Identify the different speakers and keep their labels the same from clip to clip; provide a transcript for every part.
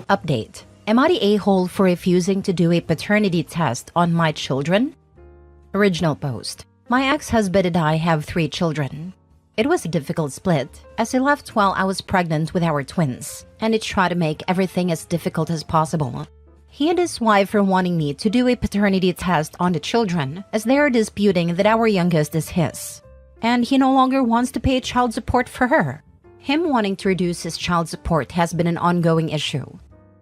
Speaker 1: Update. Am I the a-hole for refusing to do a paternity test on my children? Original post. My ex-husband and I have 3 children. It was a difficult split, as he left while I was pregnant with our twins, and he tried to make everything as difficult as possible. He and his wife are wanting me to do a paternity test on the children, as they are disputing that our youngest is his, and he no longer wants to pay child support for her. Him wanting to reduce his child support has been an ongoing issue.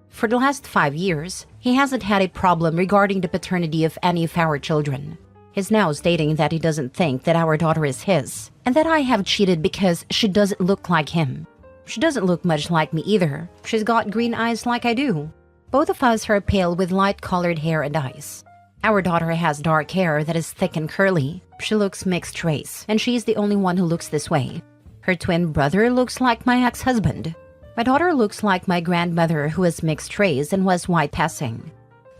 Speaker 1: For the last 5 years, he hasn't had a problem regarding the paternity of any of our children. He's now stating that he doesn't think that our daughter is his, and that I have cheated because she doesn't look like him. She doesn't look much like me either. She's got green eyes like I do. Both of us are pale with light-colored hair and eyes. Our daughter has dark hair that is thick and curly. She looks mixed race, and she's the only one who looks this way. Her twin brother looks like my ex-husband. My daughter looks like my grandmother, who is mixed race and was white passing.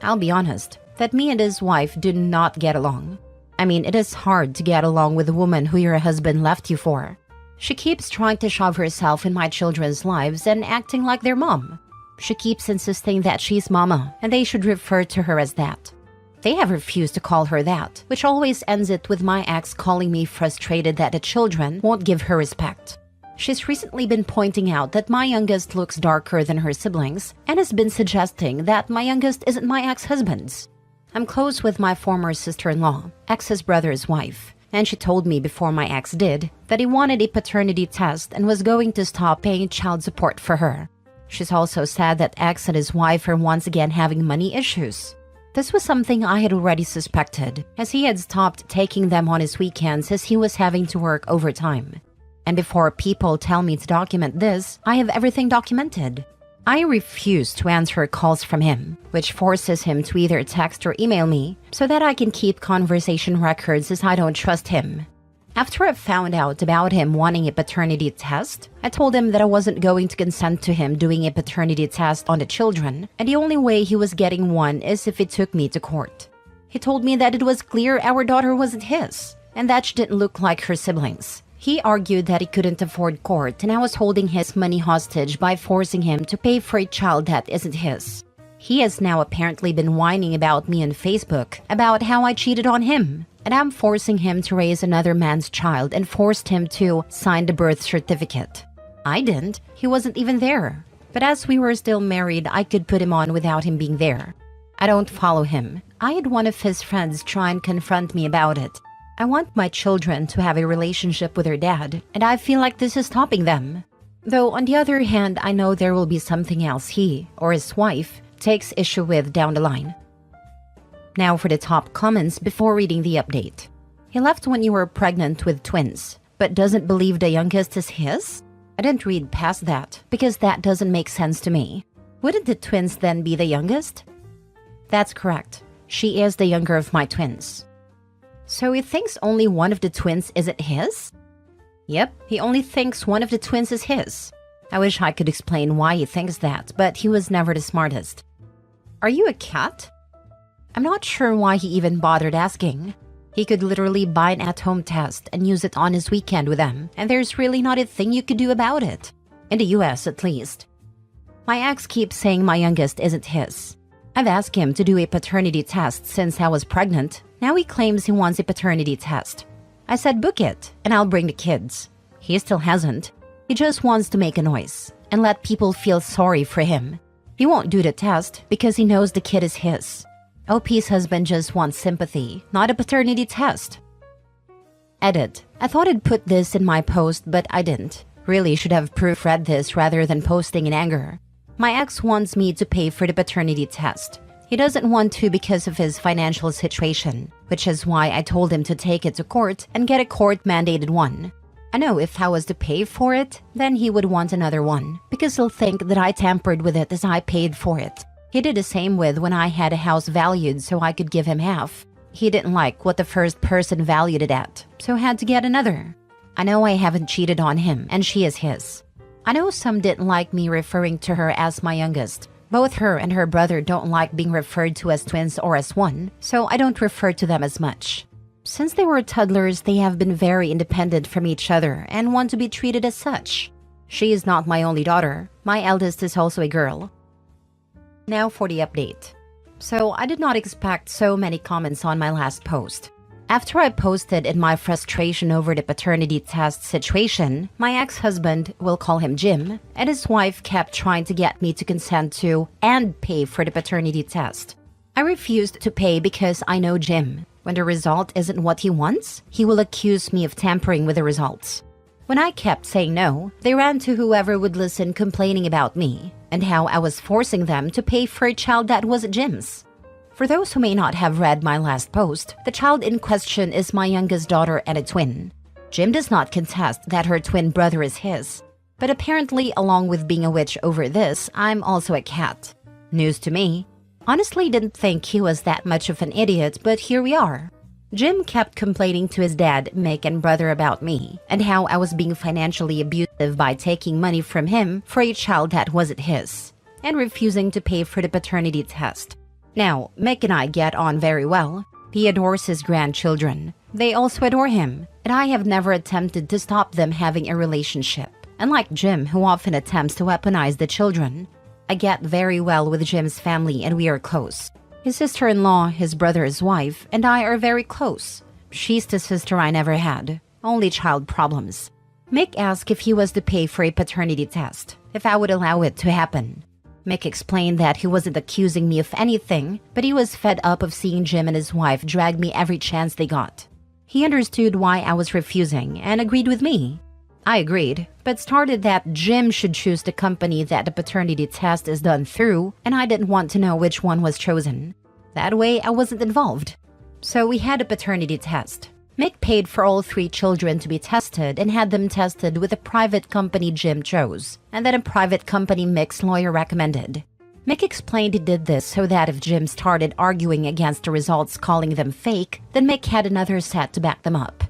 Speaker 1: I'll be honest, that me and his wife do not get along. I mean, it is hard to get along with a woman who your husband left you for. She keeps trying to shove herself in my children's lives and acting like their mom. She keeps insisting that she's mama and they should refer to her as that. They have refused to call her that, which always ends it with my ex calling me frustrated that the children won't give her respect. She's recently been pointing out that my youngest looks darker than her siblings and has been suggesting that my youngest isn't my ex-husband's. I'm close with my former sister-in-law, ex's brother's wife, and she told me before my ex did that he wanted a paternity test and was going to stop paying child support for her. She's also said that ex and his wife are once again having money issues. This was something I had already suspected, as he had stopped taking them on his weekends as he was having to work overtime. And before people tell me to document this, I have everything documented. I refuse to answer calls from him, which forces him to either text or email me so that I can keep conversation records as I don't trust him. After I found out about him wanting a paternity test, I told him that I wasn't going to consent to him doing a paternity test on the children, and the only way he was getting one is if he took me to court. He told me that it was clear our daughter wasn't his, and that she didn't look like her siblings. He argued that he couldn't afford court and I was holding his money hostage by forcing him to pay for a child that isn't his. He has now apparently been whining about me on Facebook about how I cheated on him, and I'm forcing him to raise another man's child and forced him to sign the birth certificate. I didn't. He wasn't even there. But as we were still married, I could put him on without him being there. I don't follow him. I had one of his friends try and confront me about it. I want my children to have a relationship with their dad, and I feel like this is stopping them. Though on the other hand, I know there will be something else he, or his wife, takes issue with down the line. Now for the top comments before reading the update. He left when you were pregnant with twins, but doesn't believe the youngest is his? I didn't read past that, because that doesn't make sense to me. Wouldn't the twins then be the youngest? That's correct. She is the younger of my twins. So he thinks only one of the twins isn't his? Yep, he only thinks one of the twins is his. I wish I could explain why he thinks that, but he was never the smartest. Are you a cat? I'm not sure why he even bothered asking. He could literally buy an at-home test and use it on his weekend with them, and there's really not a thing you could do about it. In the US, at least. My ex keeps saying my youngest isn't his. I've asked him to do a paternity test since I was pregnant. Now he claims he wants a paternity test. I said book it, and I'll bring the kids. He still hasn't. He just wants to make a noise and let people feel sorry for him. He won't do the test because he knows the kid is his. OP's husband just wants sympathy, not a paternity test. Edit. I thought I'd put this in my post, but I didn't. Really should have proofread this rather than posting in anger. My ex wants me to pay for the paternity test. He doesn't want to because of his financial situation, which is why I told him to take it to court and get a court-mandated one. I know if I was to pay for it, then he would want another one, because he'll think that I tampered with it as I paid for it. He did the same with when I had a house valued so I could give him half. He didn't like what the first person valued it at, so had to get another. I know I haven't cheated on him, and she is his. I know some didn't like me referring to her as my youngest. Both her and her brother don't like being referred to as twins or as one, so I don't refer to them as much. Since they were toddlers, they have been very independent from each other and want to be treated as such. She is not my only daughter. My eldest is also a girl. Now for the update. So I did not expect so many comments on my last post. After I posted in my frustration over the paternity test situation, my ex-husband, we'll call him Jim, and his wife kept trying to get me to consent to and pay for the paternity test. I refused to pay because I know Jim. When the result isn't what he wants, he will accuse me of tampering with the results. When I kept saying no, they ran to whoever would listen complaining about me and how I was forcing them to pay for a child that was Jim's. For those who may not have read my last post, the child in question is my youngest daughter and a twin. Jim does not contest that her twin brother is his. But apparently, along with being a witch over this, I'm also a cat. News to me. Honestly, didn't think he was that much of an idiot, but here we are. Jim kept complaining to his dad, Mick, and brother about me, and how I was being financially abusive by taking money from him for a child that wasn't his, and refusing to pay for the paternity test. Now, Mick and I get on very well. He adores his grandchildren. They also adore him, and I have never attempted to stop them having a relationship. Unlike Jim, who often attempts to weaponize the children, I get very well with Jim's family and we are close. His sister-in-law, his brother's wife, and I are very close. She's the sister I never had. Only child problems. Mick asked if he was to pay for a paternity test, if I would allow it to happen. Mick explained that he wasn't accusing me of anything, but he was fed up of seeing Jim and his wife drag me every chance they got. He understood why I was refusing and agreed with me. I agreed, but started that Jim should choose the company that the paternity test is done through, and I didn't want to know which one was chosen. That way, I wasn't involved. So we had a paternity test. Mick paid for all 3 children to be tested and had them tested with a private company Jim chose, and then a private company Mick's lawyer recommended. Mick explained he did this so that if Jim started arguing against the results calling them fake, then Mick had another set to back them up.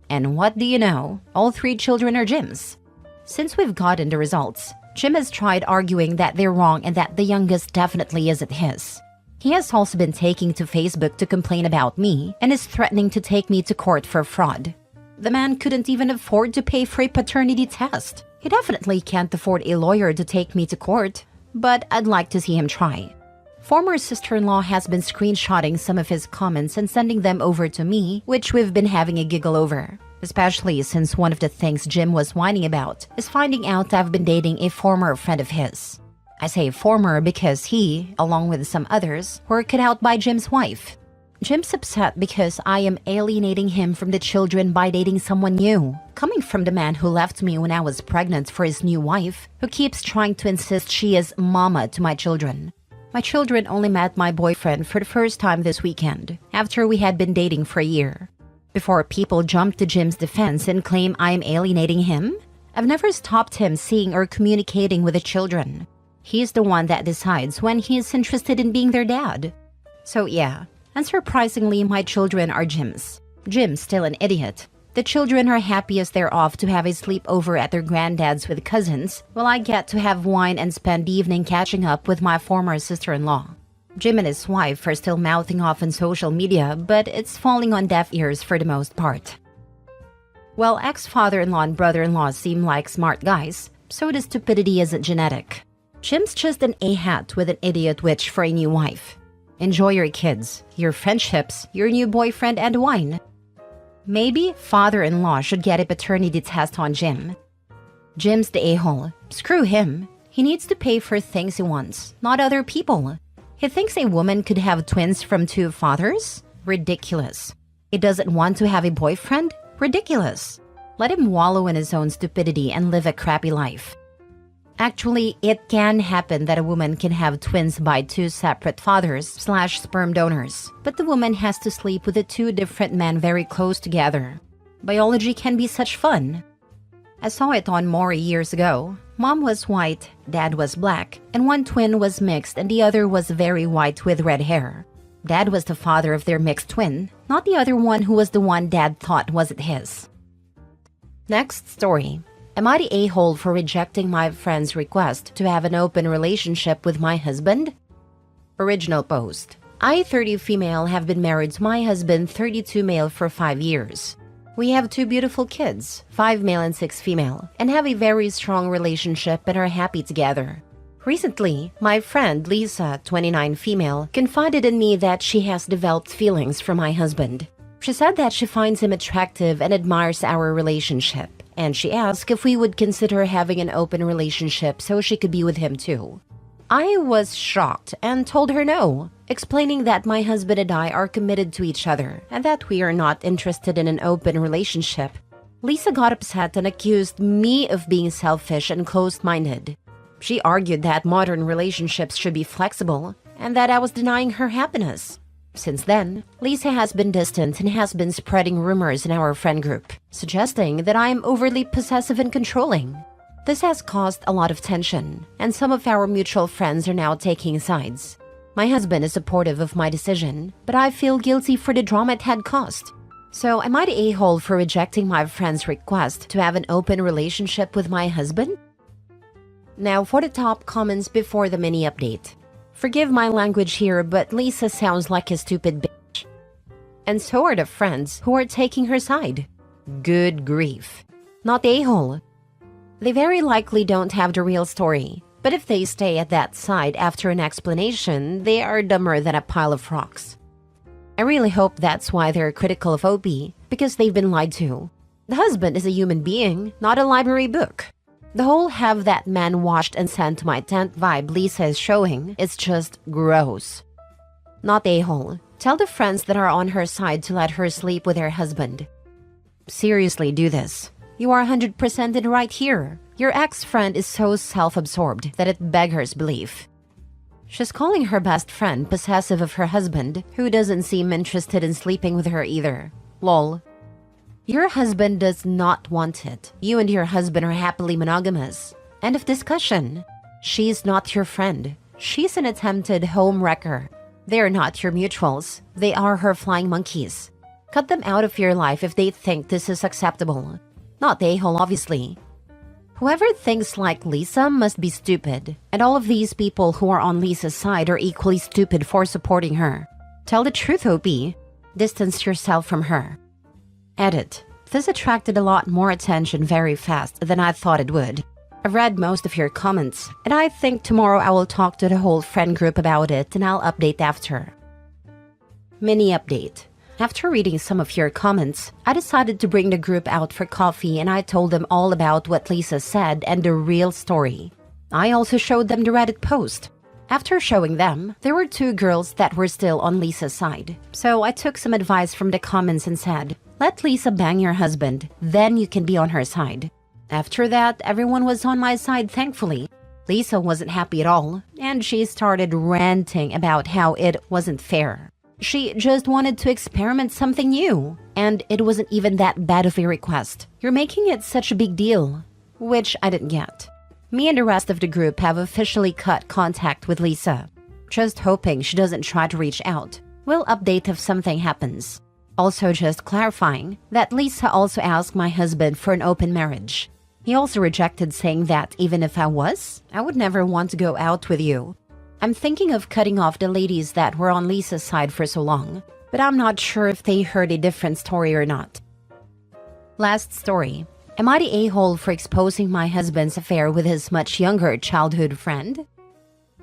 Speaker 1: And what do you know? All 3 children are Jim's. Since we've gotten the results, Jim has tried arguing that they're wrong and that the youngest definitely isn't his. He has also been taking to Facebook to complain about me and is threatening to take me to court for fraud. The man couldn't even afford to pay for a paternity test. He definitely can't afford a lawyer to take me to court, but I'd like to see him try. Former sister-in-law has been screenshotting some of his comments and sending them over to me, which we've been having a giggle over. Especially since one of the things Jim was whining about is finding out I've been dating a former friend of his. I say former because he, along with some others, were cut out by Jim's wife. Jim's upset because I am alienating him from the children by dating someone new, coming from the man who left me when I was pregnant for his new wife, who keeps trying to insist she is mama to my children. My children only met my boyfriend for the first time this weekend, after we had been dating for a year. Before people jump to Jim's defense and claim I am alienating him, I've never stopped him seeing or communicating with the children. He's the one that decides when he is interested in being their dad. So yeah, unsurprisingly, my children are Jim's. Jim's still an idiot. The children are happiest they're off to have a sleepover at their granddad's with cousins, while I get to have wine and spend the evening catching up with my former sister-in-law. Jim and his wife are still mouthing off on social media, but it's falling on deaf ears for the most part. While ex-father-in-law and brother-in-law seem like smart guys, so the stupidity isn't genetic. Jim's just an A-hat with an idiot witch for a new wife. Enjoy your kids, your friendships, your new boyfriend, and wine. Maybe father-in-law should get a paternity test on Jim. Jim's the a-hole. Screw him. He needs to pay for things he wants, not other people. He thinks a woman could have twins from 2 fathers? Ridiculous. He doesn't want to have a boyfriend? Ridiculous. Let him wallow in his own stupidity and live a crappy life. Actually, it can happen that a woman can have twins by 2 separate fathers/sperm donors, but the woman has to sleep with the 2 different men very close together. Biology can be such fun. I saw it on Maury years ago. Mom was white, dad was black, and one twin was mixed and the other was very white with red hair. Dad was the father of their mixed twin, not the other one who was the one dad thought wasn't his. Next story. Am I the a-hole for rejecting my friend's request to have an open relationship with my husband? Original post. I, 30 female, have been married to my husband, 32 male, for 5 years. We have 2 beautiful kids, 5 male and 6 female, and have a very strong relationship and are happy together. Recently, my friend Lisa, 29 female, confided in me that she has developed feelings for my husband. She said that she finds him attractive and admires our relationship, and she asked if we would consider having an open relationship so she could be with him too. I was shocked and told her no, explaining that my husband and I are committed to each other and that we are not interested in an open relationship. Lisa got upset and accused me of being selfish and closed-minded. She argued that modern relationships should be flexible and that I was denying her happiness. Since then, Lisa has been distant and has been spreading rumors in our friend group, suggesting that I am overly possessive and controlling. This has caused a lot of tension, and some of our mutual friends are now taking sides. My husband is supportive of my decision, but I feel guilty for the drama it had caused. So am I the a-hole for rejecting my friend's request to have an open relationship with my husband? Now for the top comments before the mini update. Forgive my language here, but Lisa sounds like a stupid bitch. And so are the friends who are taking her side. Good grief. Not a-hole. They very likely don't have the real story, but if they stay at that side after an explanation, they are dumber than a pile of rocks. I really hope that's why they're critical of OP, because they've been lied to. The husband is a human being, not a library book. The whole have that man washed and sent to my tent vibe Lisa is showing is just gross. Not a-hole. Tell the friends that are on her side to let her sleep with her husband. Seriously, do this. You are 100% in right here. Your ex-friend is so self-absorbed that it beggars belief. She's calling her best friend possessive of her husband, who doesn't seem interested in sleeping with her either. Lol. Your husband does not want it. You and your husband are happily monogamous. End of discussion. She's not your friend. She's an attempted home wrecker. They're not your mutuals. They are her flying monkeys. Cut them out of your life if they think this is acceptable. Not the a-hole, obviously. Whoever thinks like Lisa must be stupid, and all of these people who are on Lisa's side are equally stupid for supporting her. Tell the truth, OP. Distance yourself from her. Edit. This attracted a lot more attention very fast than I thought it would. I've read most of your comments, and I think tomorrow I will talk to the whole friend group about it and I'll update after. Mini update. After reading some of your comments, I decided to bring the group out for coffee and I told them all about what Lisa said and the real story. I also showed them the Reddit post. After showing them, there were 2 girls that were still on Lisa's side. So I took some advice from the comments and said, let Lisa bang your husband, then you can be on her side. After that, everyone was on my side, thankfully. Lisa wasn't happy at all, and she started ranting about how it wasn't fair. She just wanted to experiment something new, and it wasn't even that bad of a request. You're making it such a big deal, which I didn't get. Me and the rest of the group have officially cut contact with Lisa. Just hoping she doesn't try to reach out. We'll update if something happens. Also just clarifying that Lisa also asked my husband for an open marriage. He also rejected, saying that even if I would never want to go out with you. I'm thinking of cutting off the ladies that were on Lisa's side for so long, but I'm not sure if they heard a different story or not. Last story. Am I the a-hole for exposing my husband's affair with his much younger childhood friend?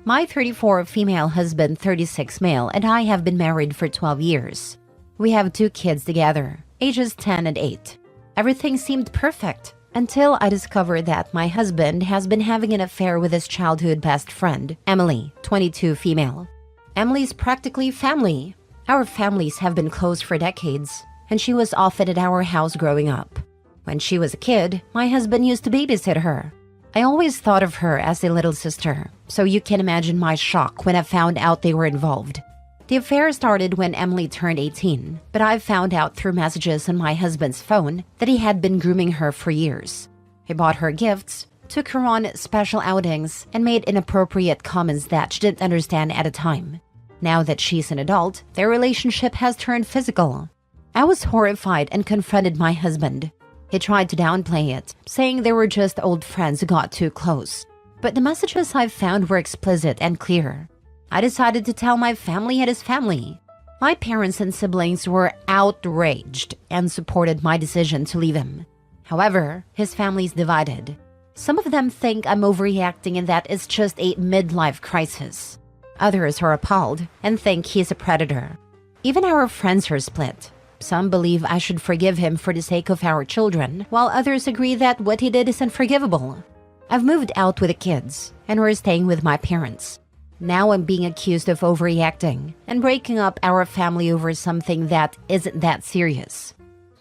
Speaker 1: My 34 female husband, 36 male, and I have been married for 12 years. We have 2 kids together, ages 10 and 8. Everything seemed perfect until I discovered that my husband has been having an affair with his childhood best friend, Emily, 22 female. Emily's practically family. Our families have been close for decades, and she was often at our house growing up. When she was a kid, my husband used to babysit her. I always thought of her as a little sister, so you can imagine my shock when I found out they were involved. The affair started when Emily turned 18, but I found out through messages on my husband's phone that he had been grooming her for years. He bought her gifts, took her on special outings, and made inappropriate comments that she didn't understand at the time. Now that she's an adult, their relationship has turned physical. I was horrified and confronted my husband. He tried to downplay it, saying they were just old friends who got too close. But the messages I found were explicit and clear. I decided to tell my family and his family. My parents and siblings were outraged and supported my decision to leave him. However, his family's divided. Some of them think I'm overreacting and that it's just a midlife crisis. Others are appalled and think he's a predator. Even our friends are split. Some believe I should forgive him for the sake of our children, while others agree that what he did is unforgivable. I've moved out with the kids, and we're staying with my parents. Now I'm being accused of overreacting and breaking up our family over something that isn't that serious.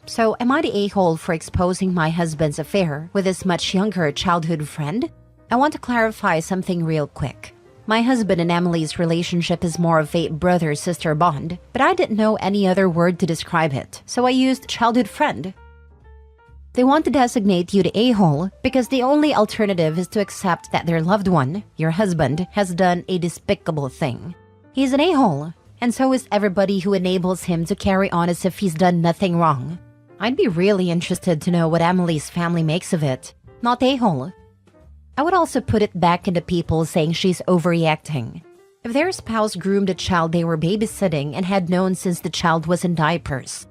Speaker 1: So am I the a-hole for exposing my husband's affair with his much younger childhood friend? I want to clarify something real quick. My husband and Emily's relationship is more of a brother-sister bond, but I didn't know any other word to describe it, so I used childhood friend. They want to designate you the a-hole because the only alternative is to accept that their loved one, your husband, has done a despicable thing. He's an a-hole, and so is everybody who enables him to carry on as if he's done nothing wrong. I'd be really interested to know what Emily's family makes of it. Not a-hole. I would also put it back into people saying she's overreacting. If their spouse groomed a child they were babysitting and had known since the child was in diapers.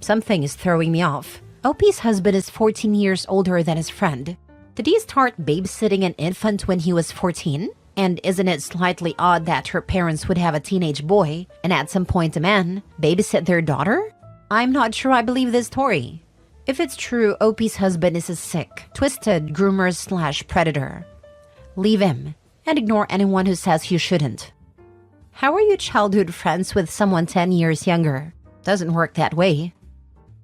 Speaker 1: Something is throwing me off. OP's husband is 14 years older than his friend. Did he start babysitting an infant when he was 14? And isn't it slightly odd that her parents would have a teenage boy, and at some point a man, babysit their daughter? I'm not sure I believe this story. If it's true, OP's husband is a sick, twisted groomer/predator. Leave him, and ignore anyone who says you shouldn't. How are you childhood friends with someone 10 years younger? Doesn't work that way.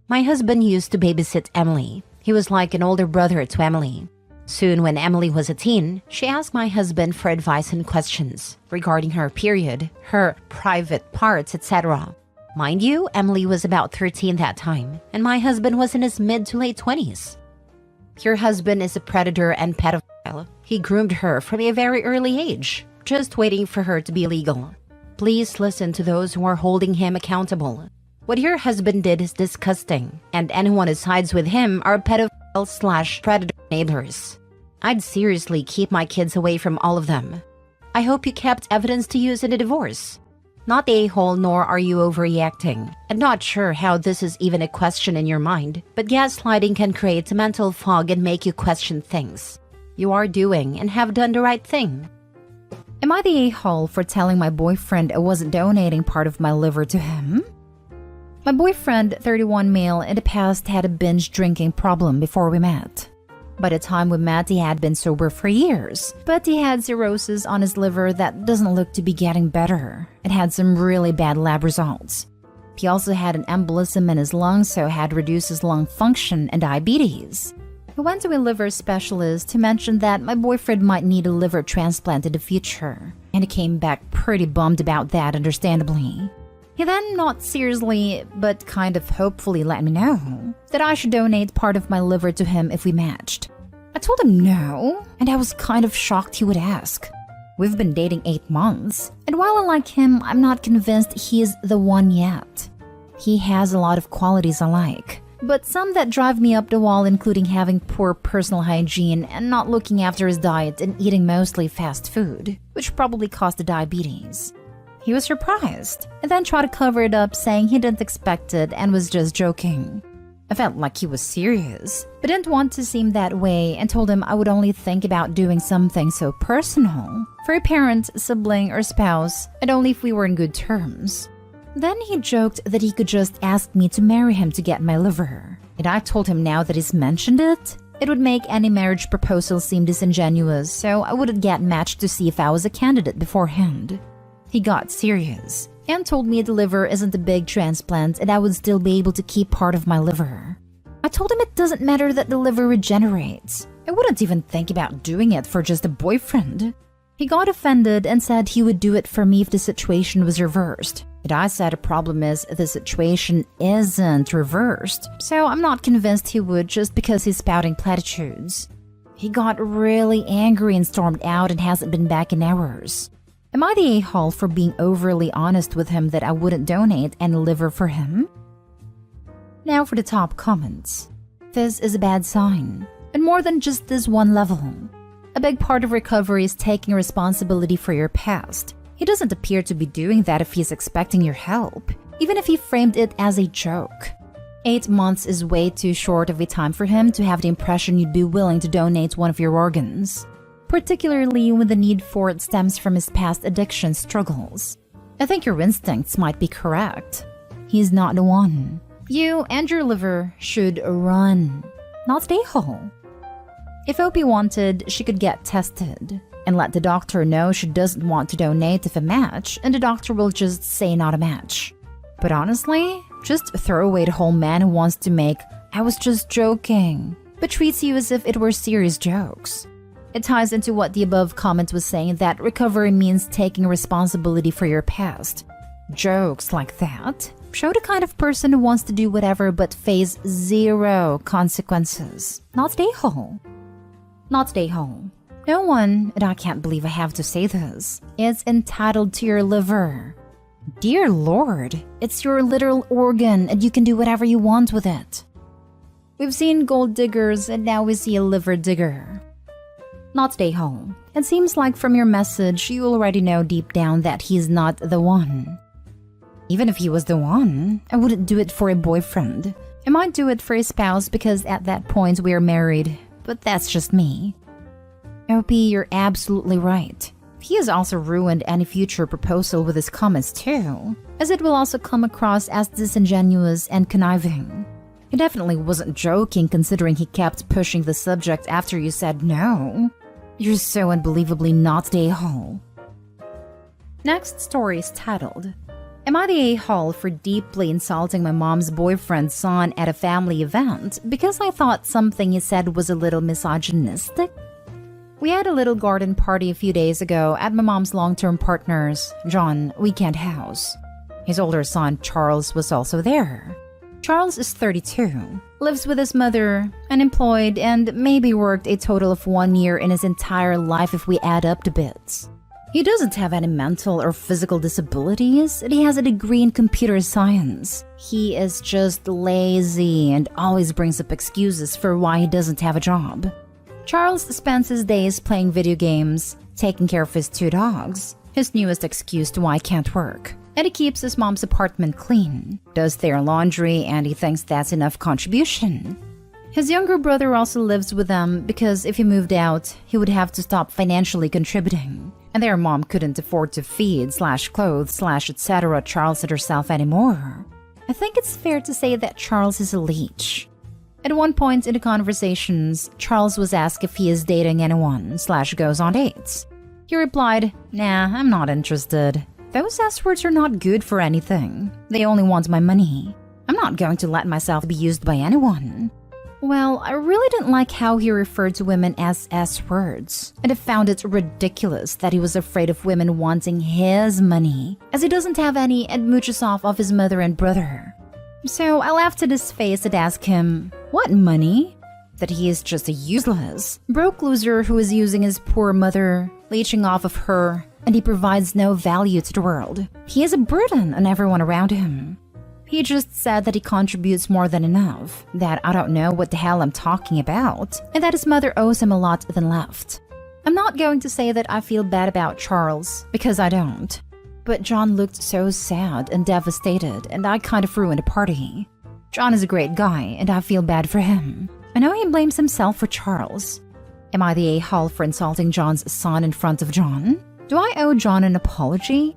Speaker 1: My husband used to babysit Emily. He was like an older brother to Emily. Soon, when Emily was a teen, she asked my husband for advice and questions regarding her period, her private parts, etc. Mind you, Emily was about 13 that time, and my husband was in his mid to late 20s. Your husband is a predator and pedophile. He groomed her from a very early age, just waiting for her to be legal. Please listen to those who are holding him accountable. What your husband did is disgusting, and anyone who sides with him are pedophile/predator enablers. I'd seriously keep my kids away from all of them. I hope you kept evidence to use in a divorce. Not the a-hole, nor are you overreacting. I'm not sure how this is even a question in your mind, but gaslighting can create a mental fog and make you question things. You are doing and have done the right thing. Am I the a-hole for telling my boyfriend I wasn't donating part of my liver to him? My boyfriend, 31 male, in the past had a binge drinking problem before we met. By the time we met, he had been sober for years, but he had cirrhosis on his liver that doesn't look to be getting better and had some really bad lab results. He also had an embolism in his lungs, so had reduced his lung function and diabetes. I went to a liver specialist who mentioned that my boyfriend might need a liver transplant in the future, and he came back pretty bummed about that, understandably. He then, not seriously, but kind of hopefully let me know that I should donate part of my liver to him if we matched. I told him no, and I was kind of shocked he would ask. We've been dating 8 months, and while I like him, I'm not convinced he is the one yet. He has a lot of qualities I like, but some that drive me up the wall, including having poor personal hygiene and not looking after his diet and eating mostly fast food, which probably caused the diabetes. He was surprised, and then tried to cover it up, saying he didn't expect it and was just joking. I felt like he was serious, but didn't want to seem that way and told him I would only think about doing something so personal for a parent, sibling, or spouse, and only if we were in good terms. Then he joked that he could just ask me to marry him to get my liver, and I told him now that he's mentioned it, it would make any marriage proposal seem disingenuous, so I wouldn't get matched to see if I was a candidate beforehand. He got serious and told me the liver isn't a big transplant and I would still be able to keep part of my liver. I told him it doesn't matter that the liver regenerates. I wouldn't even think about doing it for just a boyfriend. He got offended and said he would do it for me if the situation was reversed. But I said the problem is the situation isn't reversed, so I'm not convinced he would just because he's spouting platitudes. He got really angry and stormed out and hasn't been back in hours. Am I the a-hole for being overly honest with him that I wouldn't donate any liver for him? Now for the top comments. This is a bad sign, and more than just this one level. A big part of recovery is taking responsibility for your past. He doesn't appear to be doing that if he's expecting your help, even if he framed it as a joke.
Speaker 2: 8 months is way too short of a time for him to have the impression you'd be willing to donate one of your organs, particularly when the need for it stems from his past addiction struggles. I think your instincts might be correct. He's not the one. You and your liver should run, not stay whole. If Opie wanted, she could get tested and let the doctor know she doesn't want to donate if a match, and the doctor will just say not a match. But honestly, just throw away the whole man who wants to make "I was just joking," but treats you as if it were serious jokes. It ties into what the above comment was saying, that recovery means taking responsibility for your past. Jokes like that show the kind of person who wants to do whatever but face zero consequences. Not stay whole. Not stay home. No one, and I can't believe I have to say this, is entitled to your liver. Dear Lord, it's your literal organ and you can do whatever you want with it. We've seen gold diggers and now we see a liver digger. Not stay home. It seems like from your message you already know deep down that he's not the one. Even if he was the one, I wouldn't do it for a boyfriend. I might do it for a spouse because at that point we are married, but that's just me. Opie, you're absolutely right. He has also ruined any future proposal with his comments too, as it will also come across as disingenuous and conniving. He definitely wasn't joking considering he kept pushing the subject after you said no. You're so unbelievably not the a-hole. Next story is titled, Am I the a-hole for deeply insulting my mom's boyfriend's son at a family event because I thought something he said was a little misogynistic? We had a little garden party a few days ago at my mom's long-term partner's, John, weekend house. His older son, Charles, was also there. Charles is 32, lives with his mother, unemployed, and maybe worked a total of 1 year in his entire life if we add up the bits. He doesn't have any mental or physical disabilities, and he has a degree in computer science. He is just lazy and always brings up excuses for why he doesn't have a job. Charles spends his days playing video games, taking care of his 2 dogs, his newest excuse to why he can't work. And he keeps his mom's apartment clean, does their laundry, and he thinks that's enough contribution. His younger brother also lives with them because if he moved out, he would have to stop financially contributing. And their mom couldn't afford to feed /clothes /etc. Charles and herself anymore. I think it's fair to say that Charles is a leech. At one point in the conversations, Charles was asked if he is dating anyone /goes on dates. He replied, "Nah, I'm not interested. Those S-words are not good for anything. They only want my money. I'm not going to let myself be used by anyone." Well, I really didn't like how he referred to women as S-words, and I found it ridiculous that he was afraid of women wanting his money, as he doesn't have any and mooches off of his mother and brother. So I laughed at his face and asked him, "What money?" That he is just a useless, broke loser who is using his poor mother, leeching off of her, and he provides no value to the world. He is a burden on everyone around him. He just said that he contributes more than enough, that I don't know what the hell I'm talking about, and that his mother owes him a lot than left. I'm not going to say that I feel bad about Charles, because I don't. But John looked so sad and devastated, and I kind of ruined the party. John is a great guy, and I feel bad for him. I know he blames himself for Charles. Am I the a-hole for insulting John's son in front of John? Do I owe John an apology?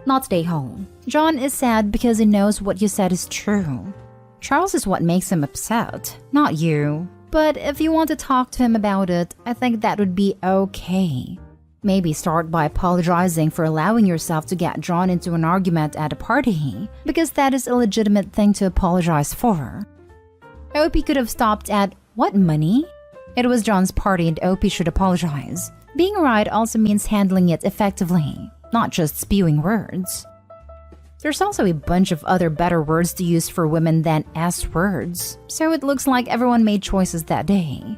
Speaker 2: Not stay home. John is sad because he knows what you said is true. Charles is what makes him upset, not you. But if you want to talk to him about it, I think that would be okay. Maybe start by apologizing for allowing yourself to get drawn into an argument at a party, because that is a legitimate thing to apologize for. Opie could have stopped at, "What money?" It was John's party and Opie should apologize. Being right also means handling it effectively, not just spewing words. There's also a bunch of other better words to use for women than S-words, so it looks like everyone made choices that day.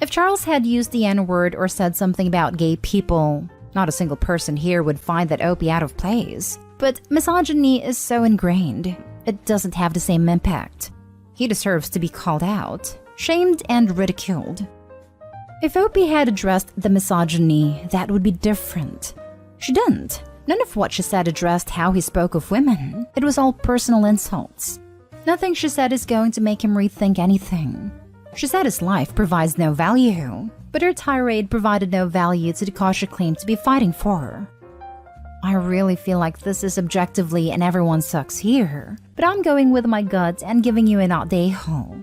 Speaker 2: If Charles had used the N-word or said something about gay people, not a single person here would find that Opie out of place. But misogyny is so ingrained, it doesn't have the same impact. He deserves to be called out, shamed, and ridiculed. If Opie had addressed the misogyny, that would be different. She didn't. None of what she said addressed how he spoke of women. It was all personal insults. Nothing she said is going to make him rethink anything. She said his life provides no value, but her tirade provided no value to the cause she claimed to be fighting for. I really feel like this is objectively and everyone sucks here, but I'm going with my gut and giving you an out the a-hole.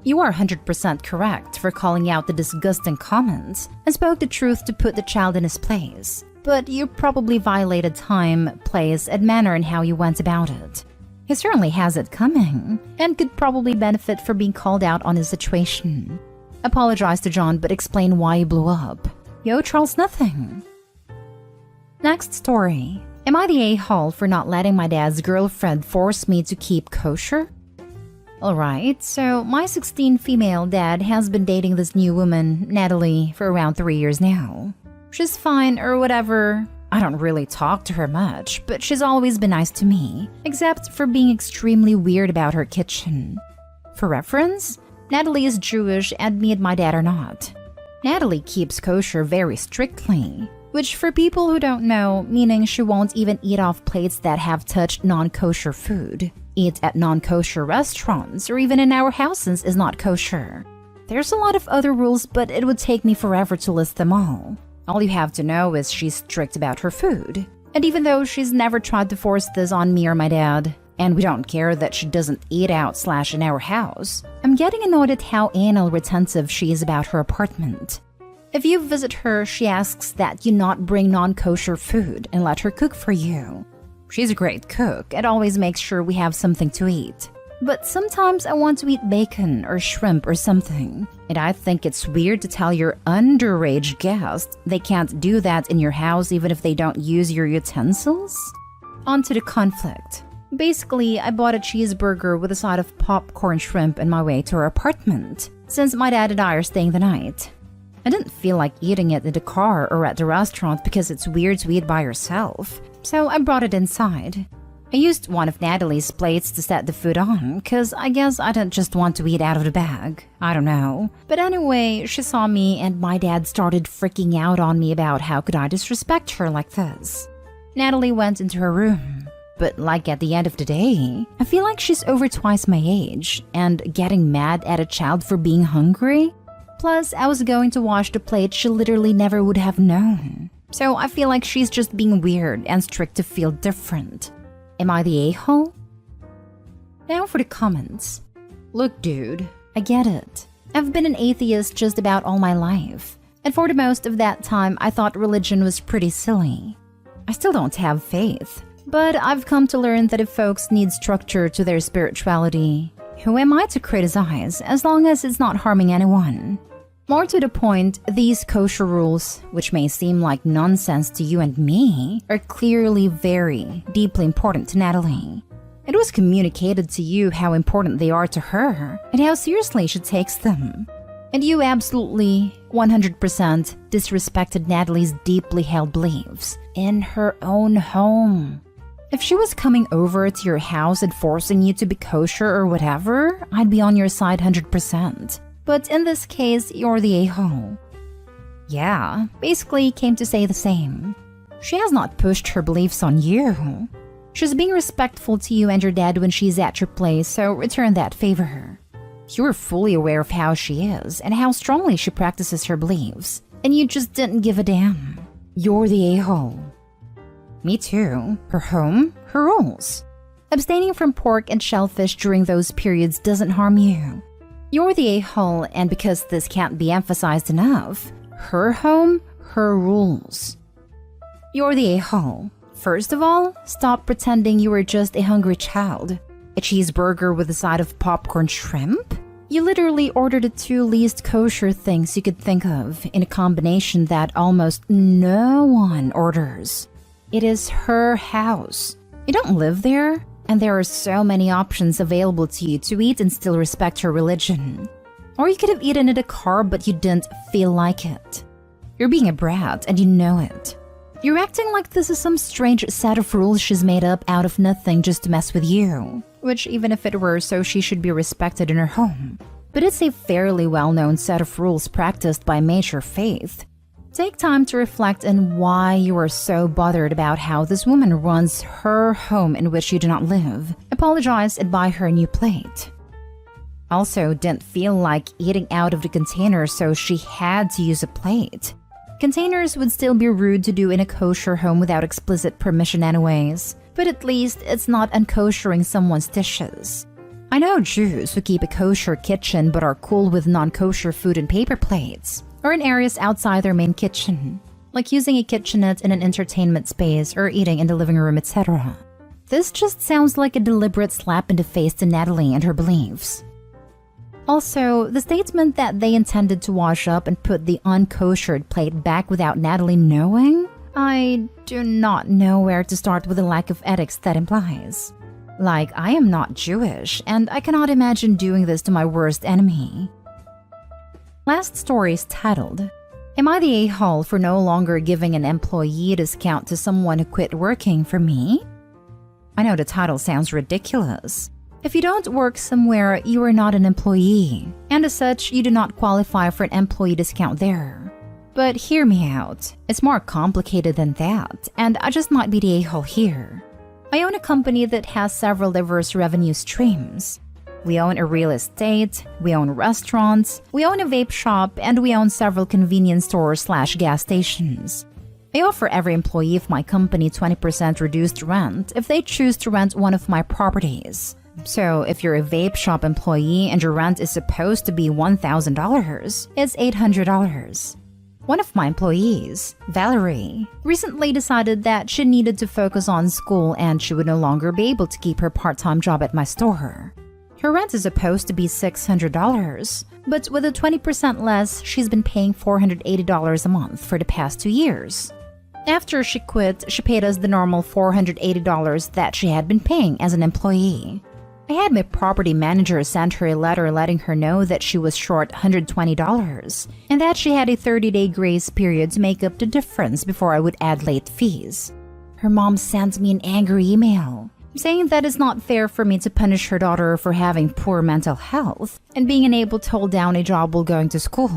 Speaker 2: You are 100% correct for calling out the disgusting comments and spoke the truth to put the child in his place, but you probably violated time, place, and manner in how you went about it. He certainly has it coming, and could probably benefit from being called out on his situation. Apologize to John, but explain why you blew up. Yo, Charles, nothing. Next story. Am I the a-hole for not letting my dad's girlfriend force me to keep kosher? Alright, so my 16 female dad has been dating this new woman, Natalie, for around 3 years now. She's fine or whatever. I don't really talk to her much, but she's always been nice to me, except for being extremely weird about her kitchen. For reference, Natalie is Jewish and me and my dad are not. Natalie keeps kosher very strictly, which for people who don't know, meaning she won't even eat off plates that have touched non-kosher food, eat at non-kosher restaurants, or even in our houses is not kosher. There's a lot of other rules, but it would take me forever to list them all. All you have to know is she's strict about her food. And even though she's never tried to force this on me or my dad, and we don't care that she doesn't eat out / in our house, I'm getting annoyed at how anal retentive she is about her apartment. If you visit her, she asks that you not bring non-kosher food and let her cook for you. She's a great cook and always makes sure we have something to eat. But sometimes I want to eat bacon or shrimp or something, and I think it's weird to tell your underage guest they can't do that in your house even if they don't use your utensils? On to the conflict. Basically, I bought a cheeseburger with a side of popcorn shrimp on my way to our apartment, since my dad and I are staying the night. I didn't feel like eating it in the car or at the restaurant because it's weird to eat by yourself, so I brought it inside. I used one of Natalie's plates to set the food on, cause I guess I didn't just want to eat out of the bag. I don't know. But anyway, she saw me and my dad started freaking out on me about how could I disrespect her like this. Natalie went into her room. But like at the end of the day, I feel like she's over twice my age and getting mad at a child for being hungry. Plus, I was going to wash the plate she literally never would have known. So I feel like she's just being weird and strict to feel different. Am I the a-hole? Now for the comments. Look, dude, I get it. I've been an atheist just about all my life. And for the most of that time, I thought religion was pretty silly. I still don't have faith. But I've come to learn that if folks need structure to their spirituality, who am I to criticize as long as it's not harming anyone? More to the point, these kosher rules, which may seem like nonsense to you and me, are clearly very deeply important to Natalie. It was communicated to you how important they are to her and how seriously she takes them. And you absolutely, 100% disrespected Natalie's deeply held beliefs in her own home. If she was coming over to your house and forcing you to be kosher or whatever, I'd be on your side 100%. But in this case, you're the a-hole. Yeah, basically came to say the same. She has not pushed her beliefs on you. She's being respectful to you and your dad when she's at your place, so return that favor. You're fully aware of how she is and how strongly she practices her beliefs, and you just didn't give a damn. You're the a-hole. Me too. Her home, her rules. Abstaining from pork and shellfish during those periods doesn't harm you. You're the a-hole, and because this can't be emphasized enough, her home, her rules. You're the a-hole. First of all, stop pretending you were just a hungry child. A cheeseburger with a side of popcorn shrimp? You literally ordered the two least kosher things you could think of in a combination that almost no one orders. It is her house. You don't live there, and there are so many options available to you to eat and still respect her religion. Or you could have eaten at a car, but you didn't feel like it. You're being a brat, and you know it. You're acting like this is some strange set of rules she's made up out of nothing just to mess with you. Which, even if it were so, she should be respected in her home. But it's a fairly well-known set of rules practiced by major faith. Take time to reflect on why you are so bothered about how this woman runs her home in which you do not live, a apologize and buy her a new plate. Also, didn't feel like eating out of the container, so she had to use a plate. Containers would still be rude to do in a kosher home without explicit permission anyways, but at least it's not unkoshering someone's dishes. I know Jews who keep a kosher kitchen but are cool with non-kosher food and paper plates, or in areas outside their main kitchen, like using a kitchenette in an entertainment space or eating in the living room, etc. This just sounds like a deliberate slap in the face to Natalie and her beliefs. Also, the statement that they intended to wash up and put the unkoshered plate back without Natalie knowing? I do not know where to start with the lack of ethics that implies. Like, I am not Jewish, and I cannot imagine doing this to my worst enemy. Last story is titled, Am I the a-hole for no longer giving an employee discount to someone who quit working for me? I know the title sounds ridiculous. If you don't work somewhere, you are not an employee, and as such, you do not qualify for an employee discount there. But hear me out, it's more complicated than that, and I just might be the a-hole here. I own a company that has several diverse revenue streams. We own a real estate, we own restaurants, we own a vape shop, and we own several convenience stores/gas stations. I offer every employee of my company 20% reduced rent if they choose to rent one of my properties. So if you're a vape shop employee and your rent is supposed to be $1,000, it's $800. One of my employees, Valerie, recently decided that she needed to focus on school and she would no longer be able to keep her part-time job at my store. Her rent is supposed to be $600, but with a 20% less, she's been paying $480 a month for the past 2 years. After she quit, she paid us the normal $480 that she had been paying as an employee. I had my property manager send her a letter letting her know that she was short $120 and that she had a 30-day grace period to make up the difference before I would add late fees. Her mom sent me an angry email saying that it's not fair for me to punish her daughter for having poor mental health and being unable to hold down a job while going to school.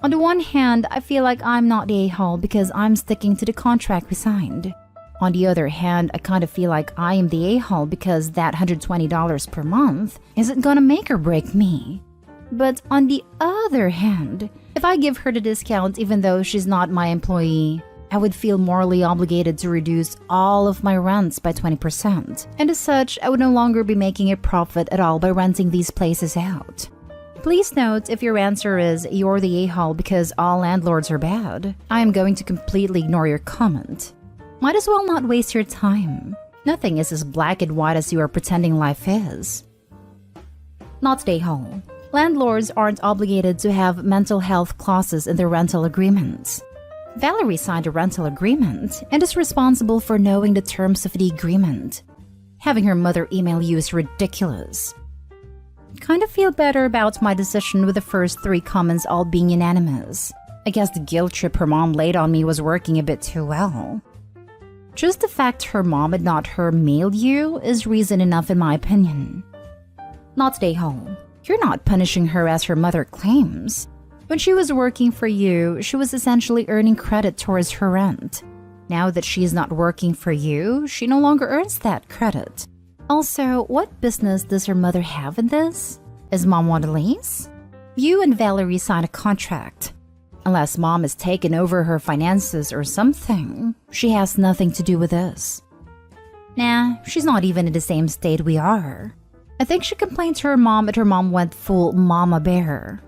Speaker 2: On the one hand, I feel like I'm not the a-hole because I'm sticking to the contract we signed. On the other hand, I kind of feel like I am the a-hole because that $120 per month isn't gonna make or break me. But on the other hand, if I give her the discount even though she's not my employee, I would feel morally obligated to reduce all of my rents by 20%. And as such, I would no longer be making a profit at all by renting these places out. Please note, if your answer is you're the a-hole because all landlords are bad, I am going to completely ignore your comment. Might as well not waste your time. Nothing is as black and white as you are pretending life is. Not the a-hole. Landlords aren't obligated to have mental health clauses in their rental agreements. Valerie signed a rental agreement and is responsible for knowing the terms of the agreement. Having her mother email you is ridiculous. Kind of feel better about my decision with the first 3 comments all being unanimous. I guess the guilt trip her mom laid on me was working a bit too well. Just the fact her mom and not her mailed you is reason enough in my opinion. Not the a-hole. You're not punishing her as her mother claims. When she was working for you, she was essentially earning credit towards her rent. Now that she's not working for you, she no longer earns that credit. Also, what business does her mother have in this? Is mom on a lease? You and Valerie signed a contract. Unless mom has taken over her finances or something, she has nothing to do with this. Nah, she's not even in the same state we are. I think she complained to her mom and her mom went full mama bear.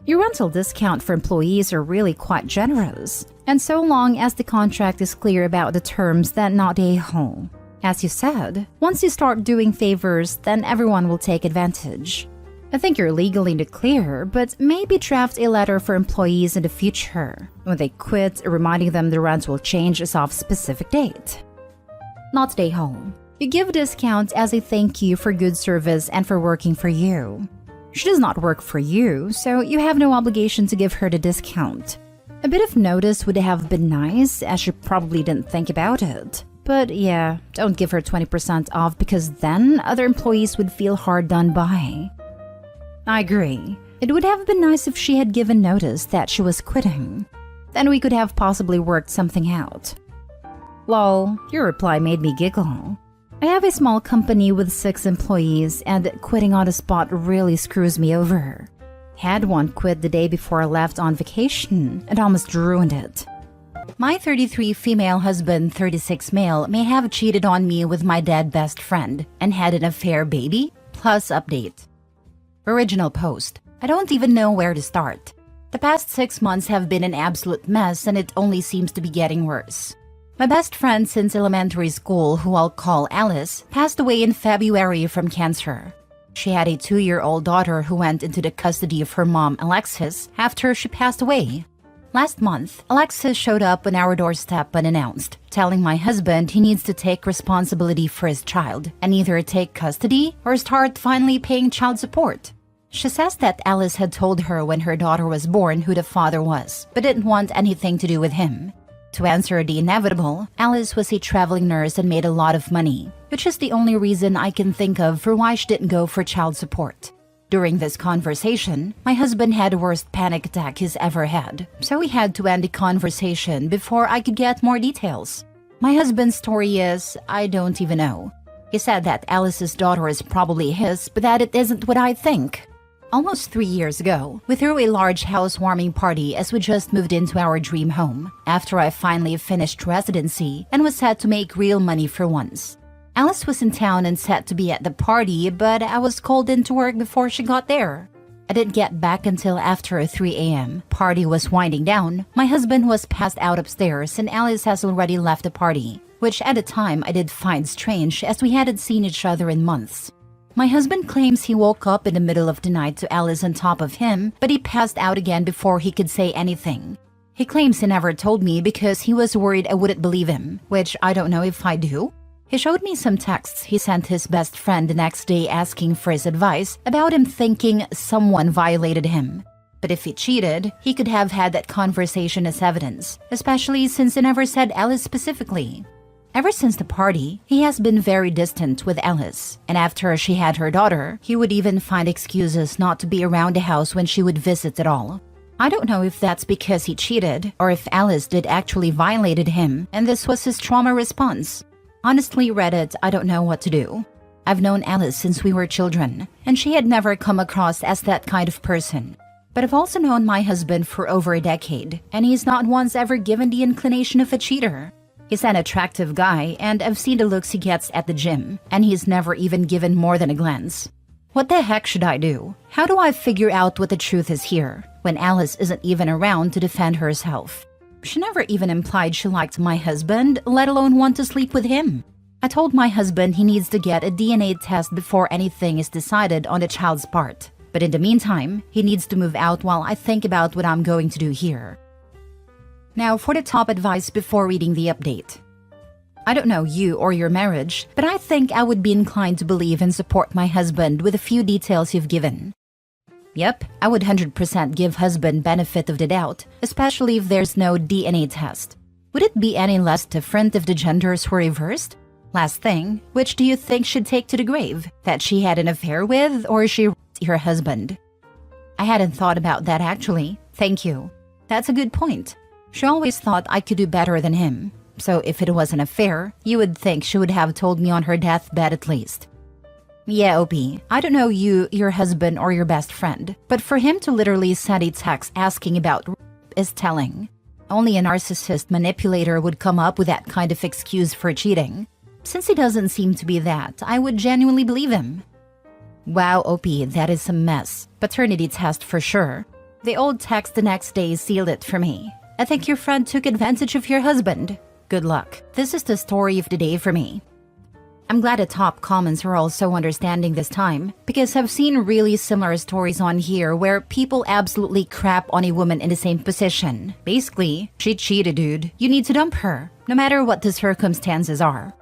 Speaker 2: Your rental discount for employees are really quite generous, and so long as the contract is clear about the terms, then not the a-hole. As you said, once you start doing favors, then everyone will take advantage. I think you're legally in the clear, but maybe draft a letter for employees in the future. When they quit, reminding them the rent will change as of specific date. Not the a-hole. You give a discount as a thank you for good service and for working for you. She does not work for you, so you have no obligation to give her the discount. A bit of notice would have been nice, as she probably didn't think about it. But yeah, don't give her 20% off because then other employees would feel hard done by. I agree. It would have been nice if she had given notice that she was quitting. Then we could have possibly worked something out. Lol, your reply made me giggle. I have a small company with 6 employees, and quitting on the spot really screws me over. Had one quit the day before I left on vacation and almost ruined it.
Speaker 1: My 33 female husband, 36 male, may have cheated on me with my dead best friend and had an affair baby, plus update. Original post. I don't even know where to start. The past 6 months have been an absolute mess and it only seems to be getting worse. My best friend since elementary school, who I'll call Alice, passed away in February from cancer. She had a 2-year-old daughter who went into the custody of her mom, Alexis, after she passed away. Last month, Alexis showed up on our doorstep unannounced, telling my husband he needs to take responsibility for his child and either take custody or start finally paying child support. She says that Alice had told her when her daughter was born who the father was, but didn't want anything to do with him. To answer the inevitable, Alice was a traveling nurse and made a lot of money, which is the only reason I can think of for why she didn't go for child support. During this conversation, my husband had the worst panic attack he's ever had, so we had to end the conversation before I could get more details. My husband's story is, I don't even know. He said that Alice's daughter is probably his, but that it isn't what I think. Almost 3 years ago, we threw a large housewarming party as we just moved into our dream home, after I finally finished residency and was set to make real money for once. Alice was in town and set to be at the party, but I was called into work before she got there. I didn't get back until after 3 a.m. Party was winding down, my husband was passed out upstairs and Alice has already left the party, which at the time I did find strange as we hadn't seen each other in months. My husband claims he woke up in the middle of the night to Alice on top of him, but he passed out again before he could say anything. He claims he never told me because he was worried I wouldn't believe him, which I don't know if I do. He showed me some texts he sent his best friend the next day asking for his advice about him thinking someone violated him. But if he cheated, he could have had that conversation as evidence, especially since he never said Alice specifically. Ever since the party, he has been very distant with Alice, and after she had her daughter, he would even find excuses not to be around the house when she would visit at all. I don't know if that's because he cheated, or if Alice did actually violated him, and this was his trauma response. Honestly, Reddit, I don't know what to do. I've known Alice since we were children, and she had never come across as that kind of person. But I've also known my husband for over a decade, and he's not once ever given the inclination of a cheater. He's an attractive guy, and I've seen the looks he gets at the gym, and he's never even given more than a glance. What the heck should I do? How do I figure out what the truth is here, when Alice isn't even around to defend herself? She never even implied she liked my husband, let alone want to sleep with him. I told my husband he needs to get a DNA test before anything is decided on the child's part. But in the meantime, he needs to move out while I think about what I'm going to do here. Now for the top advice before reading the update. I don't know you or your marriage, but I think I would be inclined to believe and support my husband with a few details you've given. Yep, I would 100% give husband benefit of the doubt, especially if there's no DNA test. Would it be any less different if the genders were reversed? Last thing, which do you think should take to the grave? That she had an affair with, or she raped her husband? I hadn't thought about that actually. Thank you. That's a good point. She always thought I could do better than him. So if it was an affair, you would think she would have told me on her deathbed at least. Yeah, OP, I don't know you, your husband, or your best friend, but for him to literally send a text asking about rape is telling. Only a narcissist manipulator would come up with that kind of excuse for cheating. Since he doesn't seem to be that, I would genuinely believe him. Wow, OP, that is a mess. Paternity test for sure. The old text the next day sealed it for me. I think your friend took advantage of your husband. Good luck. This is the story of the day for me. I'm glad the top comments are all so understanding this time, because I've seen really similar stories on here where people absolutely crap on a woman in the same position. Basically, she cheated, dude. You need to dump her, no matter what the circumstances are.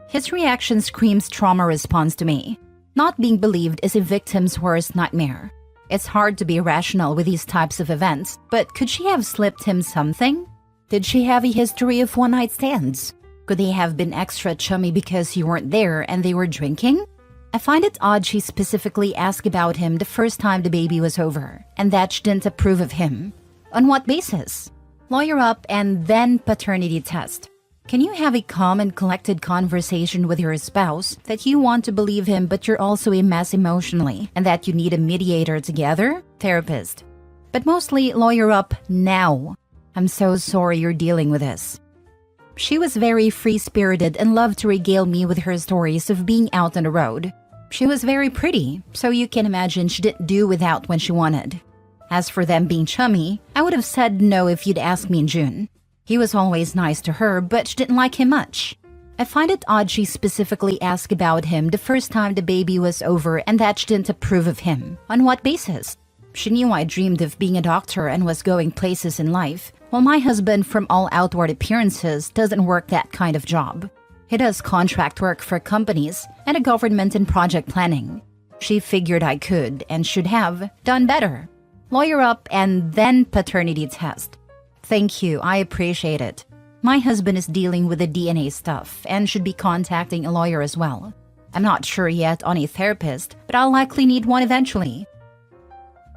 Speaker 1: His reaction screams trauma response to me. Not being believed is a victim's worst nightmare. It's hard to be rational with these types of events, but could she have slipped him something? Did she have a history of one-night stands? Could they have been extra chummy because you weren't there and they were drinking? I find it odd she specifically asked about him the first time the baby was over, and that she didn't approve of him. On what basis? Lawyer up and then paternity test. Can you have a calm and collected conversation with your spouse that you want to believe him but you're also a mess emotionally and that you need a mediator together? Therapist. But mostly lawyer up now. I'm so sorry you're dealing with this. She was very free-spirited and loved to regale me with her stories of being out on the road. She was very pretty, so you can imagine she didn't do without when she wanted. As for them being chummy, I would have said no if you'd asked me in June. He was always nice to her, but she didn't like him much. I find it odd she specifically asked about him the first time the baby was over and that she didn't approve of him. On what basis? She knew I dreamed of being a doctor and was going places in life, while my husband, from all outward appearances, doesn't work that kind of job. He does contract work for companies and a government in project planning. She figured I could and should have done better. Lawyer up and then paternity test. Thank you, I appreciate it. My husband is dealing with the DNA stuff and should be contacting a lawyer as well. I'm not sure yet on a therapist, but I'll likely need one eventually.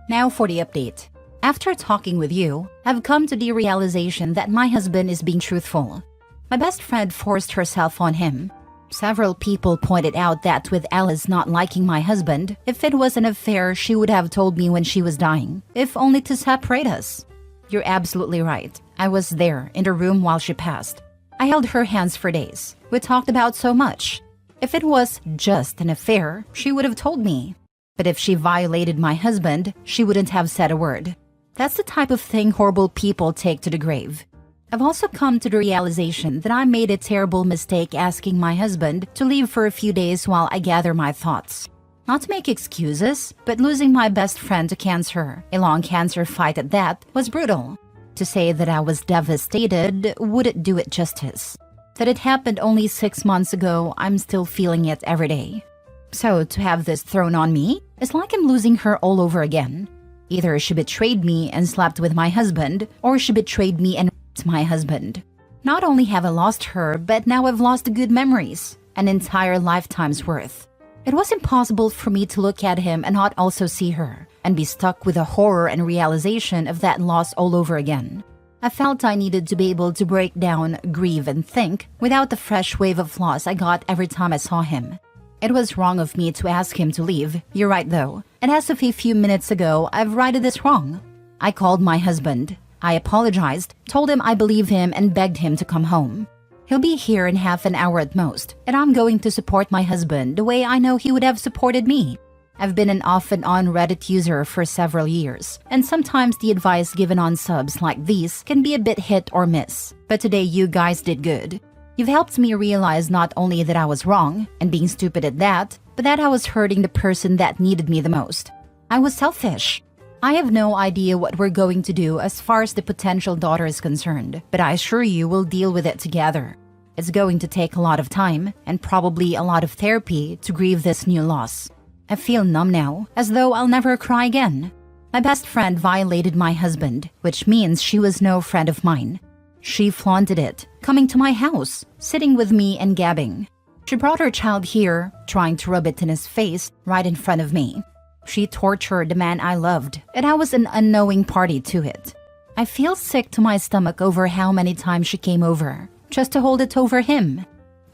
Speaker 1: Now for the update. After talking with you, I've come to the realization that my husband is being truthful. My best friend forced herself on him. Several people pointed out that with Alice not liking my husband, if it was an affair, she would have told me when she was dying, if only to separate us. You're absolutely right. I was there in the room while she passed. I held her hands for days. We talked about so much. If it was just an affair, she would have told me. But if she violated my husband, she wouldn't have said a word. That's the type of thing horrible people take to the grave. I've also come to the realization that I made a terrible mistake asking my husband to leave for a few days while I gather my thoughts. Not to make excuses, but losing my best friend to cancer, a long cancer fight at that, was brutal. To say that I was devastated wouldn't do it justice. That it happened only 6 months ago, I'm still feeling it every day. So to have this thrown on me, it's like I'm losing her all over again. Either she betrayed me and slept with my husband, or she betrayed me and raped my husband. Not only have I lost her, but now I've lost the good memories, an entire lifetime's worth. It was impossible for me to look at him and not also see her, and be stuck with the horror and realization of that loss all over again. I felt I needed to be able to break down, grieve, and think without the fresh wave of loss I got every time I saw him. It was wrong of me to ask him to leave, you're right though, and as of a few minutes ago, I've righted this wrong. I called my husband. I apologized, told him I believe him, and begged him to come home. He'll be here in half an hour at most, and I'm going to support my husband the way I know he would have supported me. I've been an off and on Reddit user for several years, and sometimes the advice given on subs like these can be a bit hit or miss. But today you guys did good. You've helped me realize not only that I was wrong, and being stupid at that, but that I was hurting the person that needed me the most. I was selfish. I have no idea what we're going to do as far as the potential daughter is concerned, but I assure you we'll deal with it together. It's going to take a lot of time, and probably a lot of therapy to grieve this new loss. I feel numb now, as though I'll never cry again. My best friend violated my husband, which means she was no friend of mine. She flaunted it, coming to my house, sitting with me and gabbing. She brought her child here, trying to rub it in his face right in front of me. She tortured the man I loved, and I was an unknowing party to it. I feel sick to my stomach over how many times she came over, just to hold it over him.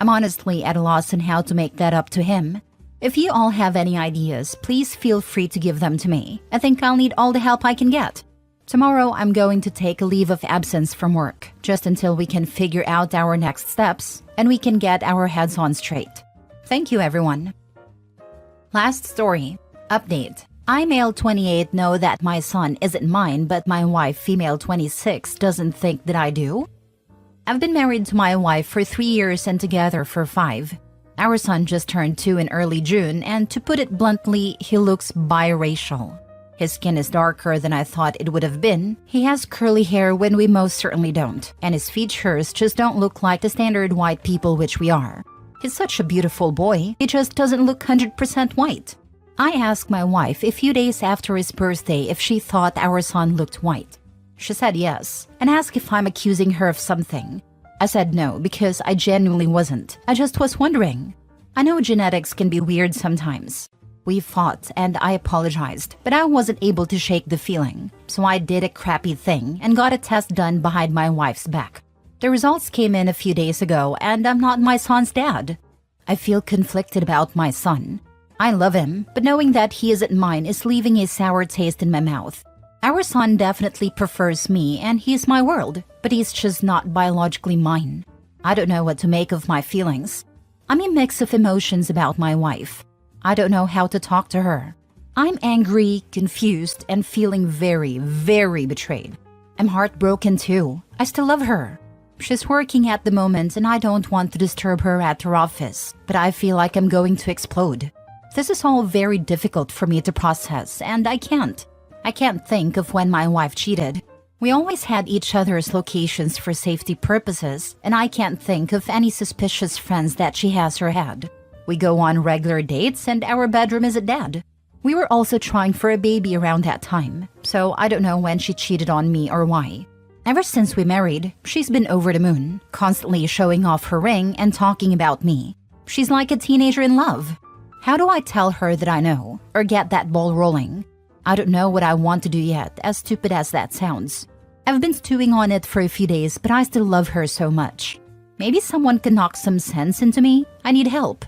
Speaker 1: I'm honestly at a loss on how to make that up to him. If you all have any ideas, please feel free to give them to me. I think I'll need all the help I can get. Tomorrow, I'm going to take a leave of absence from work, just until we can figure out our next steps, and we can get our heads on straight. Thank you, everyone. Last story. Update. I, male 28, know that my son isn't mine, but my wife, female 26, doesn't think that I do. I've been married to my wife for 3 years and together for 5. Our son just turned 2 in early June, and to put it bluntly, he looks biracial. His skin is darker than I thought it would have been. He has curly hair when we most certainly don't, and his features just don't look like the standard white people which we are. He's such a beautiful boy, he just doesn't look 100% white. I asked my wife a few days after his birthday if she thought our son looked white. She said yes, and asked if I'm accusing her of something. I said no, because I genuinely wasn't. I just was wondering. I know genetics can be weird sometimes. We fought, and I apologized, but I wasn't able to shake the feeling. So I did a crappy thing and got a test done behind my wife's back. The results came in a few days ago, and I'm not my son's dad. I feel conflicted about my son. I love him, but knowing that he isn't mine is leaving a sour taste in my mouth. Our son definitely prefers me, and he's my world, but he's just not biologically mine. I don't know what to make of my feelings. I'm a mix of emotions about my wife. I don't know how to talk to her. I'm angry, confused, and feeling very, very betrayed. I'm heartbroken too. I still love her. She's working at the moment and I don't want to disturb her at her office, but I feel like I'm going to explode. This is all very difficult for me to process, and I can't. I can't think of when my wife cheated. We always had each other's locations for safety purposes, and I can't think of any suspicious friends that she has or had. We go on regular dates and our bedroom is a dead. We were also trying for a baby around that time, so I don't know when she cheated on me or why. Ever since we married, she's been over the moon, constantly showing off her ring and talking about me. She's like a teenager in love. How do I tell her that I know, or get that ball rolling? I don't know what I want to do yet, as stupid as that sounds. I've been stewing on it for a few days, but I still love her so much. Maybe someone can knock some sense into me? I need help.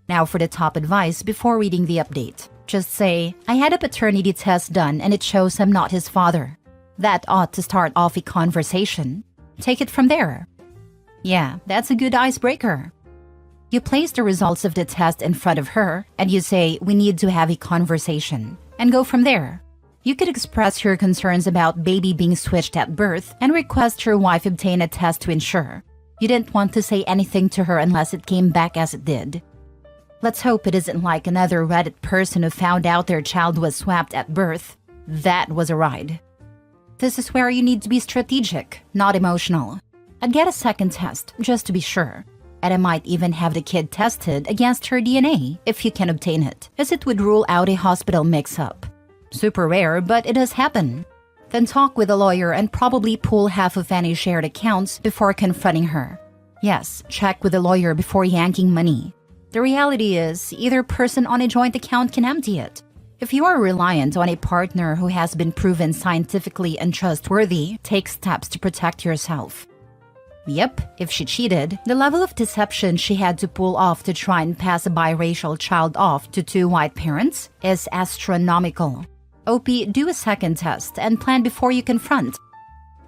Speaker 1: Now for the top advice before reading the update. Just say, I had a paternity test done and it shows I'm not his father. That ought to start off a conversation. Take it from there. Yeah, that's a good icebreaker. You place the results of the test in front of her and you say, we need to have a conversation, and go from there. You could express your concerns about baby being switched at birth and request your wife obtain a test to ensure. You didn't want to say anything to her unless it came back as it did. Let's hope it isn't like another Reddit person who found out their child was swapped at birth. That was a ride. This is where you need to be strategic, not emotional. I'd get a second test, just to be sure. And I might even have the kid tested against her DNA, if you can obtain it, as it would rule out a hospital mix-up. Super rare, but it does happen. Then talk with a lawyer and probably pull half of any shared accounts before confronting her. Yes, check with a lawyer before yanking money. The reality is, either person on a joint account can empty it. If you are reliant on a partner who has been proven scientifically untrustworthy, take steps to protect yourself. Yep, if she cheated, the level of deception she had to pull off to try and pass a biracial child off to two white parents is astronomical. OP, do a second test and plan before you confront.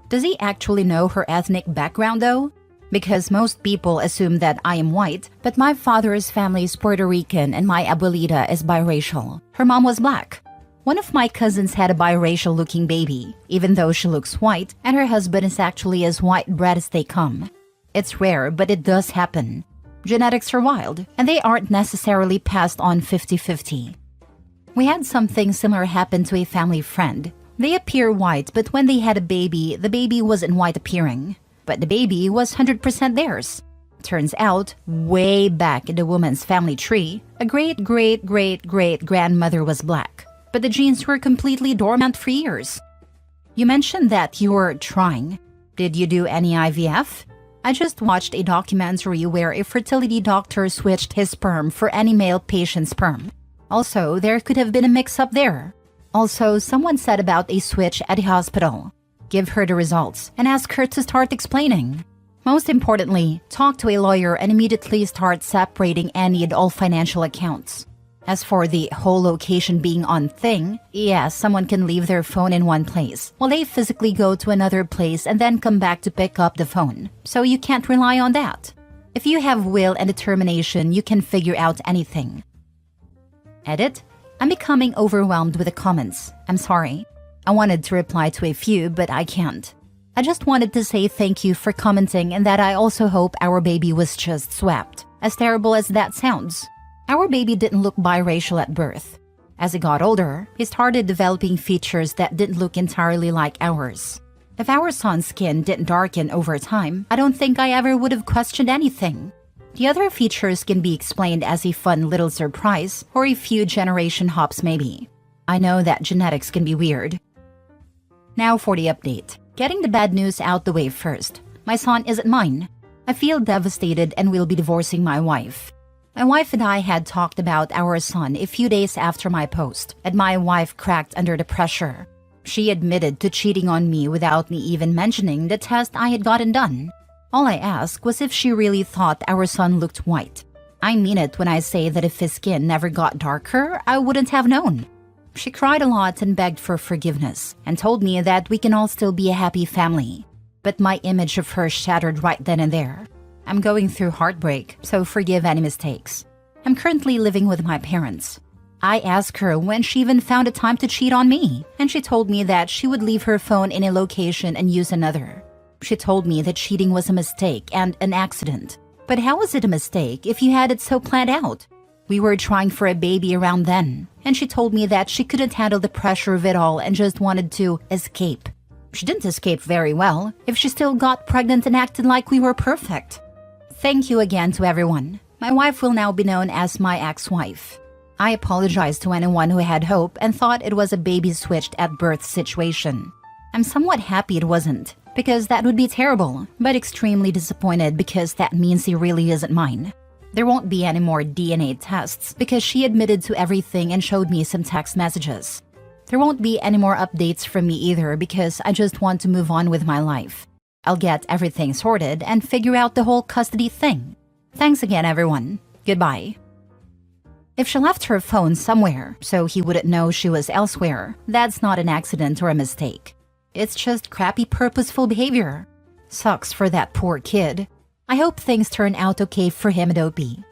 Speaker 1: Does he actually know her ethnic background though? Because most people assume that I am white, but my father's family is Puerto Rican and my abuelita is biracial. Her mom was black. One of my cousins had a biracial-looking baby, even though she looks white, and her husband is actually as white bread as they come. It's rare, but it does happen. Genetics are wild, and they aren't necessarily passed on 50-50. We had something similar happen to a family friend. They appear white, but when they had a baby, the baby wasn't white appearing. But the baby was 100% theirs. Turns out, way back in the woman's family tree, a great-great-great-great-grandmother was black. But the genes were completely dormant for years. You mentioned that you were trying. Did you do any IVF? I just watched a documentary where a fertility doctor switched his sperm for any male patient's sperm. Also, there could have been a mix-up there. Also, someone said about a switch at a hospital. Give her the results and ask her to start explaining. Most importantly, talk to a lawyer and immediately start separating any and all financial accounts. As for the whole location being on thing, yes, someone can leave their phone in one place, while they physically go to another place and then come back to pick up the phone. So you can't rely on that. If you have will and determination, you can figure out anything. Edit. I'm becoming overwhelmed with the comments. I'm sorry. I wanted to reply to a few, but I can't. I just wanted to say thank you for commenting and that I also hope our baby was just swapped. As terrible as that sounds. Our baby didn't look biracial at birth. As he got older, he started developing features that didn't look entirely like ours. If our son's skin didn't darken over time, I don't think I ever would have questioned anything. The other features can be explained as a fun little surprise or a few generation hops maybe. I know that genetics can be weird. Now for the update. Getting the bad news out the way first. My son isn't mine. I feel devastated and will be divorcing my wife. My wife and I had talked about our son a few days after my post, and my wife cracked under the pressure. She admitted to cheating on me without me even mentioning the test I had gotten done. All I asked was if she really thought our son looked white. I mean it when I say that if his skin never got darker, I wouldn't have known. She cried a lot and begged for forgiveness and told me that we can all still be a happy family. But my image of her shattered right then and there. I'm going through heartbreak, so forgive any mistakes. I'm currently living with my parents. I asked her when she even found a time to cheat on me, and she told me that she would leave her phone in a location and use another. She told me that cheating was a mistake and an accident. But how was it a mistake if you had it so planned out? We were trying for a baby around then, and she told me that she couldn't handle the pressure of it all and just wanted to escape. She didn't escape very well if she still got pregnant and acted like we were perfect. Thank you again to everyone. My wife will now be known as my ex-wife. I apologize to anyone who had hope and thought it was a baby switched at birth situation. I'm somewhat happy it wasn't, because that would be terrible, but extremely disappointed because that means he really isn't mine. There won't be any more DNA tests because she admitted to everything and showed me some text messages. There won't be any more updates from me either because I just want to move on with my life. I'll get everything sorted and figure out the whole custody thing. Thanks again, everyone. Goodbye. If she left her phone somewhere so he wouldn't know she was elsewhere, that's not an accident or a mistake. It's just crappy purposeful behavior. Sucks for that poor kid. I hope things turn out okay for him and Opie.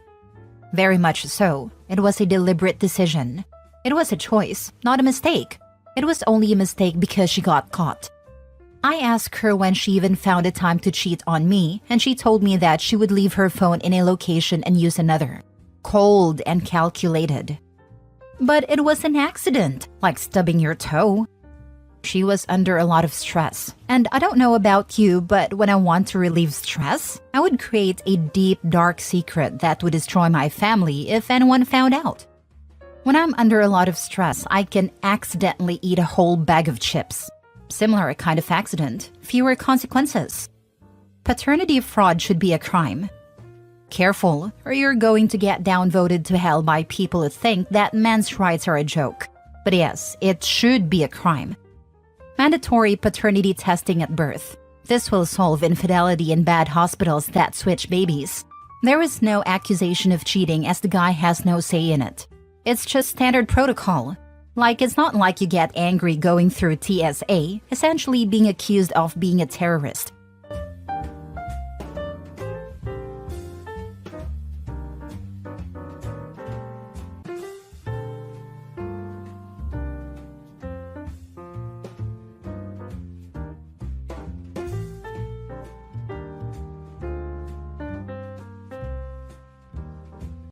Speaker 1: Very much so. It was a deliberate decision. It was a choice, not a mistake. It was only a mistake because she got caught. I asked her when she even found a time to cheat on me, and she told me that she would leave her phone in a location and use another. Cold and calculated. But it was an accident, like stubbing your toe. She was under a lot of stress. And I don't know about you, but when I want to relieve stress, I would create a deep, dark secret that would destroy my family if anyone found out. When I'm under a lot of stress, I can accidentally eat a whole bag of chips. Similar kind of accident, fewer consequences. Paternity fraud should be a crime. Careful, or you're going to get downvoted to hell by people who think that men's rights are a joke. But yes, it should be a crime. Mandatory paternity testing at birth. This will solve infidelity in bad hospitals that switch babies. There is no accusation of cheating as the guy has no say in it. It's just standard protocol. Like, it's not like you get angry going through TSA, essentially being accused of being a terrorist.